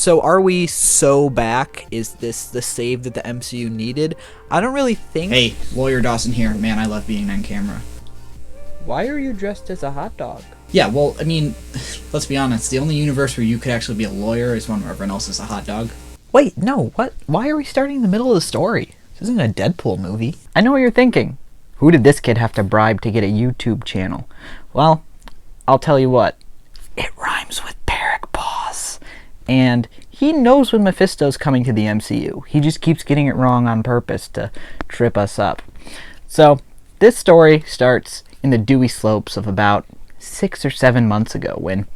So are we so back? Is this the save that the MCU needed? I don't really think... Hey, Lawyer Dawson here. Man, I love being on camera. Why are you dressed as a hot dog? Yeah, well, I mean, let's be honest. The only universe where you could actually be a lawyer is one where everyone else is a hot dog. Wait, no, what? Why are we starting in the middle of the story? This isn't a Deadpool movie. I know what you're thinking. Who did this kid have to bribe to get a YouTube channel? Well, I'll tell you what. It rhymes with Peric Paws. And he knows when Mephisto's coming to the MCU. He just keeps getting it wrong on purpose to trip us up. So, this story starts in the dewy slopes of about 6 or 7 months ago when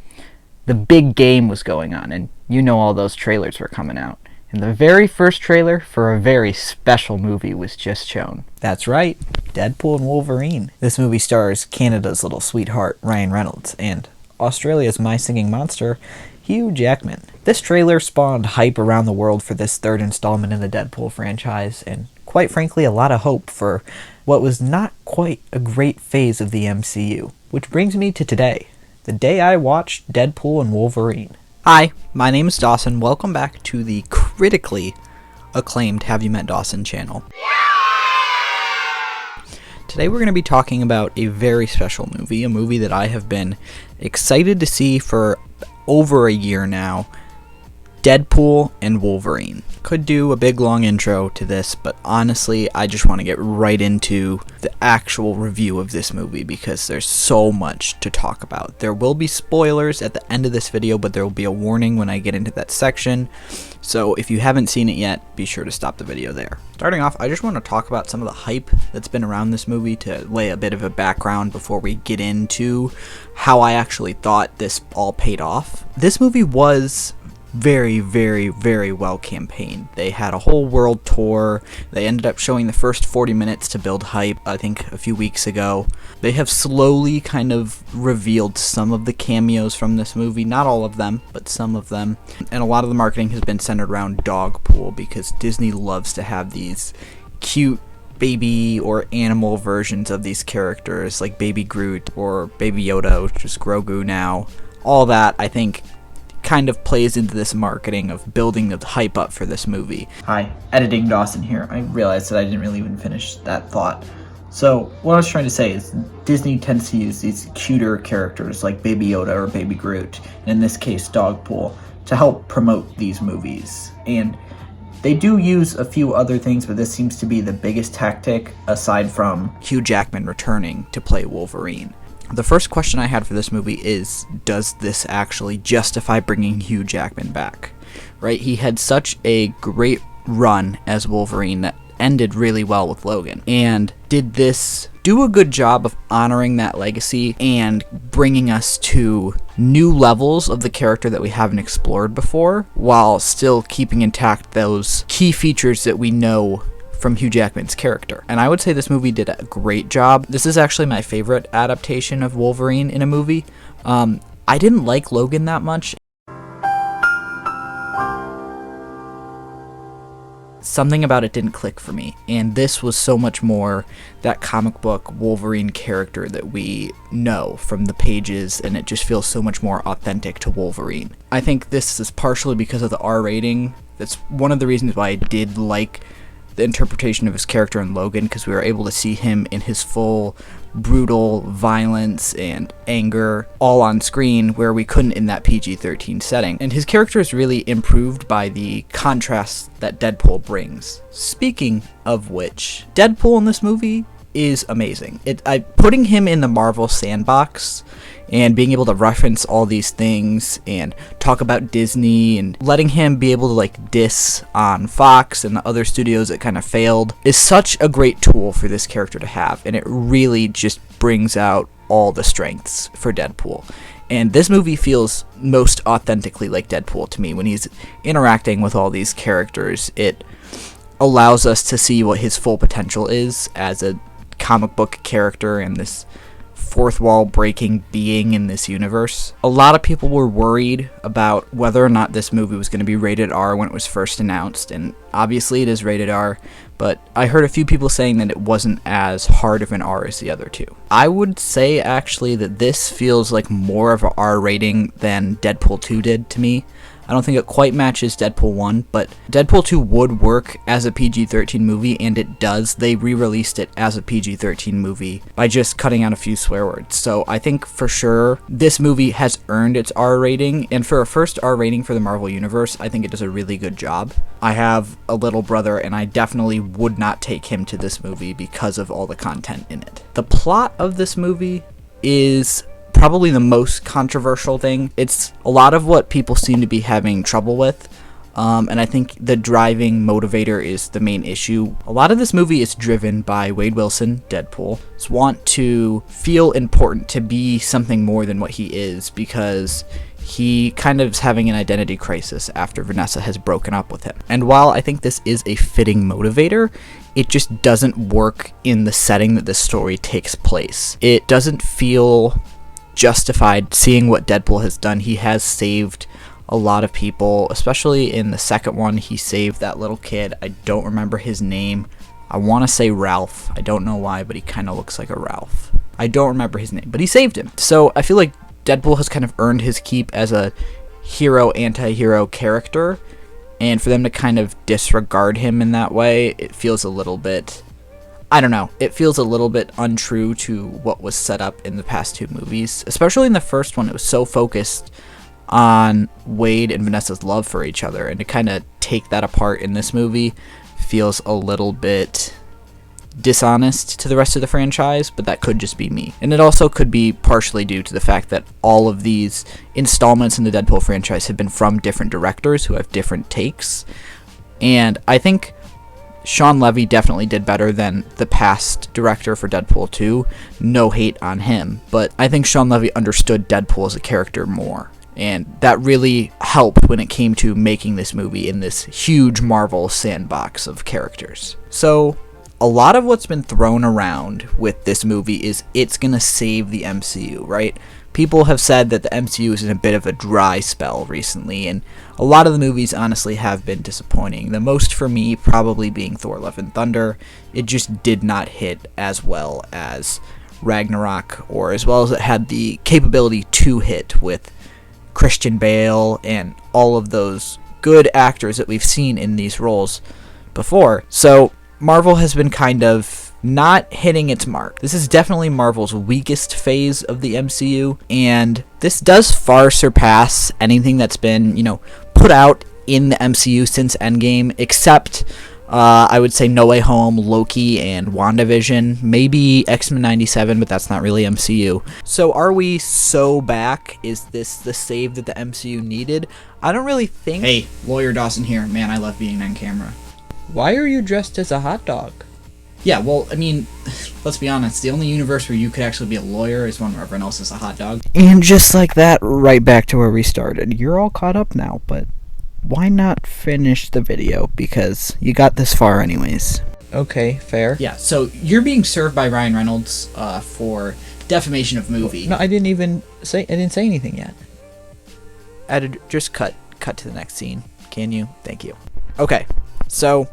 the big game was going on, and you know all those trailers were coming out. And the very first trailer for a very special movie was just shown. That's right, Deadpool and Wolverine. This movie stars Canada's little sweetheart, Ryan Reynolds, and Australia's My Singing Monster, Hugh Jackman. This trailer spawned hype around the world for this third installment in the Deadpool franchise, and quite frankly a lot of hope for what was not quite a great phase of the MCU. Which brings me to today, the day I watched Deadpool and Wolverine. Hi, my name is Dawson. Welcome back to the critically acclaimed Have You Met Dawson channel. Today we're going to be talking about a very special movie, a movie that I have been excited to see for over a year now, Deadpool and Wolverine. Could do a big long intro to this, but honestly, I just want to get right into the actual review of this movie because there's so much to talk about. There will be spoilers at the end of this video, but there will be a warning when I get into that section. So if you haven't seen it yet, be sure to stop the video there. Starting off, I just want to talk about some of the hype that's been around this movie to lay a bit of a background before we get into how I actually thought this all paid off. This movie was very, very, very well campaigned. They had a whole world tour. They ended up showing the first 40 minutes to build hype, I think a few weeks ago. They have slowly kind of revealed some of the cameos from this movie, not all of them, but some of them. And a lot of the marketing has been centered around Dogpool because Disney loves to have these cute baby or animal versions of these characters like Baby Groot or Baby Yoda, which is Grogu now. All that, I think, kind of plays into this marketing of building the hype up for this movie. Hi, Editing Dawson here. I realized that I didn't really even finish that thought. So, what I was trying to say is Disney tends to use these cuter characters like Baby Yoda or Baby Groot, and in this case Dogpool, to help promote these movies. And they do use a few other things, but this seems to be the biggest tactic aside from Hugh Jackman returning to play Wolverine. The first question I had for this movie is, does this actually justify bringing Hugh Jackman back? Right? He had such a great run as Wolverine that ended really well with Logan. And did this do a good job of honoring that legacy and bringing us to new levels of the character that we haven't explored before, while still keeping intact those key features that we know from Hugh Jackman's character? And I would say this movie did a great job. This is actually my favorite adaptation of Wolverine in a movie. I didn't like Logan that much. Something about it didn't click for me, and this was so much more that comic book Wolverine character that we know from the pages, and it just feels so much more authentic to Wolverine. I think this is partially because of the R rating. That's one of the reasons why I did like the interpretation of his character in Logan, because we were able to see him in his full brutal violence and anger all on screen, where we couldn't in that PG-13 setting. And his character is really improved by the contrast that Deadpool brings. Speaking of which, Deadpool in this movie is amazing. Putting him in the Marvel sandbox and being able to reference all these things and talk about Disney and letting him be able to like diss on Fox and the other studios that kind of failed is such a great tool for this character to have, and it really just brings out all the strengths for Deadpool. And this movie feels most authentically like Deadpool to me. When he's interacting with all these characters, it allows us to see what his full potential is as a comic book character and this fourth wall breaking being in this universe. A lot of people were worried about whether or not this movie was going to be rated R when it was first announced, and obviously it is rated R, but I heard a few people saying that it wasn't as hard of an R as the other two. I would say actually that this feels like more of an R rating than Deadpool 2 did to me. I don't think it quite matches Deadpool 1, but Deadpool 2 would work as a PG-13 movie, and it does. They re-released it as a PG-13 movie by just cutting out a few swear words. So I think for sure this movie has earned its R rating, and for a first R rating for the Marvel Universe, I think it does a really good job. I have a little brother, and I definitely would not take him to this movie because of all the content in it. The plot of this movie is probably the most controversial thing. It's a lot of what people seem to be having trouble with, and I think the driving motivator is the main issue. A lot of this movie is driven by Wade Wilson, Deadpool's want to feel important, to be something more than what he is, because he kind of is having an identity crisis after Vanessa has broken up with him. And while I think this is a fitting motivator, it just doesn't work in the setting that this story takes place. It doesn't feel justified seeing what Deadpool has done. He has saved a lot of people, especially in the second one. He saved that little kid. I don't remember his name. I want to say Ralph. I don't know why, but he kind of looks like a Ralph. I don't remember his name, but he saved him. So I feel like Deadpool has kind of earned his keep as a hero, anti-hero character, and for them to kind of disregard him in that way, it feels a little bit, I don't know, it feels a little bit untrue to what was set up in the past two movies. Especially in the first one, it was so focused on Wade and Vanessa's love for each other, and to kind of take that apart in this movie feels a little bit dishonest to the rest of the franchise, but that could just be me. And it also could be partially due to the fact that all of these installments in the Deadpool franchise have been from different directors who have different takes, and I think Sean Levy definitely did better than the past director for Deadpool 2. No hate on him, but I think Sean Levy understood Deadpool as a character more, and that really helped when it came to making this movie in this huge Marvel sandbox of characters. So a lot of what's been thrown around with this movie is it's gonna save the MCU, right? People have said that the MCU is in a bit of a dry spell recently, and a lot of the movies honestly have been disappointing. The most for me probably being Thor: Love and Thunder. It just did not hit as well as Ragnarok, or as well as it had the capability to hit with Christian Bale and all of those good actors that we've seen in these roles before. So Marvel has been kind of not hitting its mark. This is definitely Marvel's weakest phase of the MCU, and this does far surpass anything that's been, put out in the MCU since Endgame, except I would say No Way Home, Loki, and WandaVision. Maybe X-Men 97, but that's not really MCU. So are we so back? Is this the save that the MCU needed? I don't really think... Hey, Lawyer Dawson here. Man, I love being on camera. Why are you dressed as a hot dog? Yeah, well, I mean, let's be honest. The only universe where you could actually be a lawyer is one where everyone else is a hot dog. And just like that, right back to where we started. You're all caught up now, but why not finish the video? Because you got this far anyways. Okay, fair. Yeah, so you're being served by Ryan Reynolds for defamation of movie. No, I didn't say anything yet. Just cut to the next scene. Can you? Thank you. Okay, so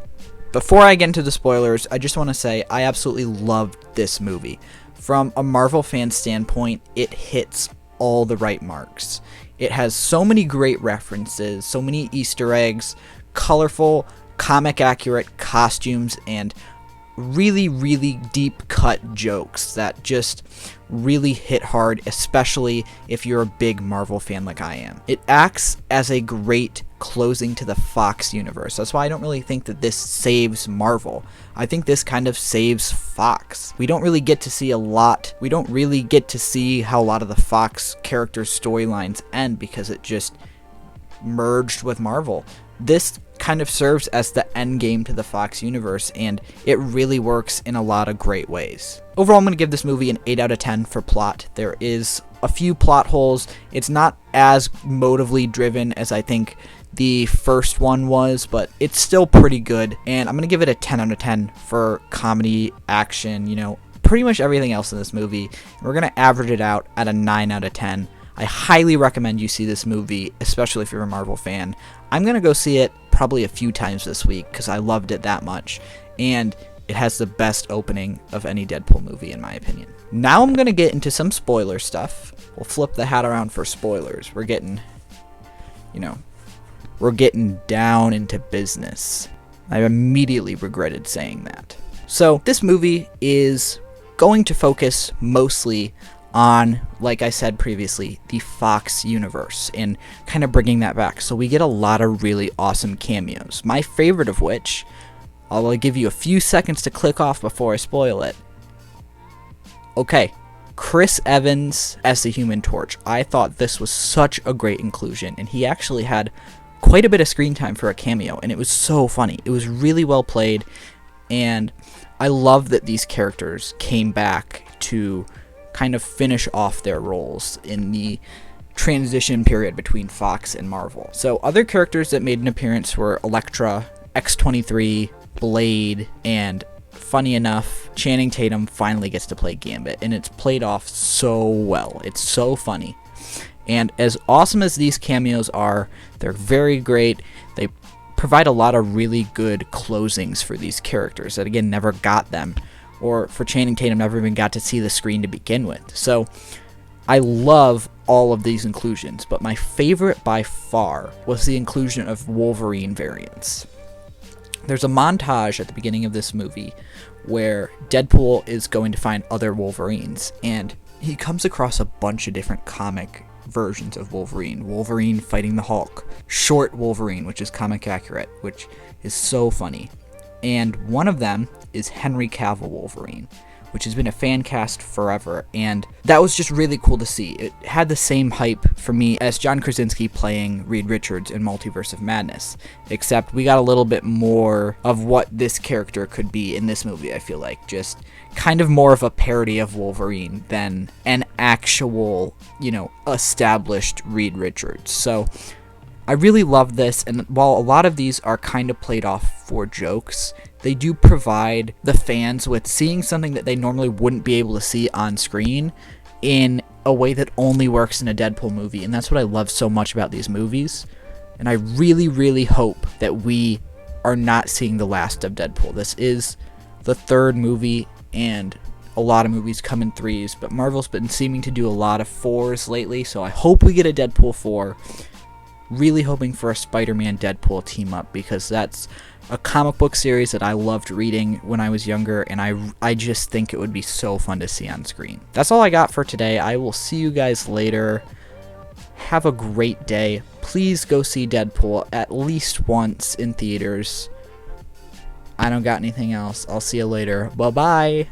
before I get into the spoilers, I just want to say I absolutely loved this movie. From a Marvel fan standpoint, it hits all the right marks. It has so many great references, so many Easter eggs, colorful, comic accurate costumes, and really, really deep cut jokes that just really hit hard, especially if you're a big Marvel fan like I am. It acts as a great closing to the Fox universe. That's why I don't really think that this saves Marvel. I think this kind of saves Fox. We don't really get to see how a lot of the Fox characters' storylines end because it just merged with Marvel. This kind of serves as the end game to the Fox universe, and it really works in a lot of great ways. Overall, I'm going to give this movie an 8 out of 10 for plot. There is a few plot holes. It's not as motively driven as I think the first one was, but it's still pretty good, and I'm going to give it a 10 out of 10 for comedy, action, pretty much everything else in this movie. We're going to average it out at a 9 out of 10. I highly recommend you see this movie, especially if you're a Marvel fan. I'm going to go see it probably a few times this week because I loved it that much, and it has the best opening of any Deadpool movie in my opinion. Now I'm going to get into some spoiler stuff. We'll flip the hat around for spoilers. We're getting, We're getting down into business. I immediately regretted saying that. So this movie is going to focus mostly on, like I said previously, the Fox universe and kind of bringing that back. So we get a lot of really awesome cameos. My favorite of which, I'll give you a few seconds to click off before I spoil it. Okay, Chris Evans as the Human Torch. I thought this was such a great inclusion, and he actually had quite a bit of screen time for a cameo, and it was so funny. It was really well played, and I love that these characters came back to kind of finish off their roles in the transition period between Fox and Marvel. So other characters that made an appearance were Elektra, X-23, Blade, and funny enough, Channing Tatum finally gets to play Gambit, and it's played off so well. It's so funny. And as awesome as these cameos are, they're very great. They provide a lot of really good closings for these characters that, again, never got them. Or for Channing Tatum, never even got to see the screen to begin with. So I love all of these inclusions, but my favorite by far was the inclusion of Wolverine variants. There's a montage at the beginning of this movie where Deadpool is going to find other Wolverines, and he comes across a bunch of different comic versions of Wolverine. Wolverine fighting the Hulk, Short Wolverine, which is comic accurate, which is so funny. And one of them is Henry Cavill Wolverine, which has been a fan cast forever, and that was just really cool to see. It had the same hype for me as John Krasinski playing Reed Richards in Multiverse of Madness, except we got a little bit more of what this character could be in this movie, I feel like. Just kind of more of a parody of Wolverine than an actual, established Reed Richards. So I really love this, and while a lot of these are kind of played off for jokes, they do provide the fans with seeing something that they normally wouldn't be able to see on screen in a way that only works in a Deadpool movie, and that's what I love so much about these movies. And I really, really hope that we are not seeing the last of Deadpool. This is the third movie, and a lot of movies come in threes, but Marvel's been seeming to do a lot of fours lately, so I hope we get a Deadpool 4. Really hoping for a Spider-Man Deadpool team up, because that's a comic book series that I loved reading when I was younger, and I just think it would be so fun to see on screen. That's all I got for today. I will see you guys later. Have a great day. Please go see Deadpool at least once in theaters. I don't got anything else. I'll see you later. Bye-bye.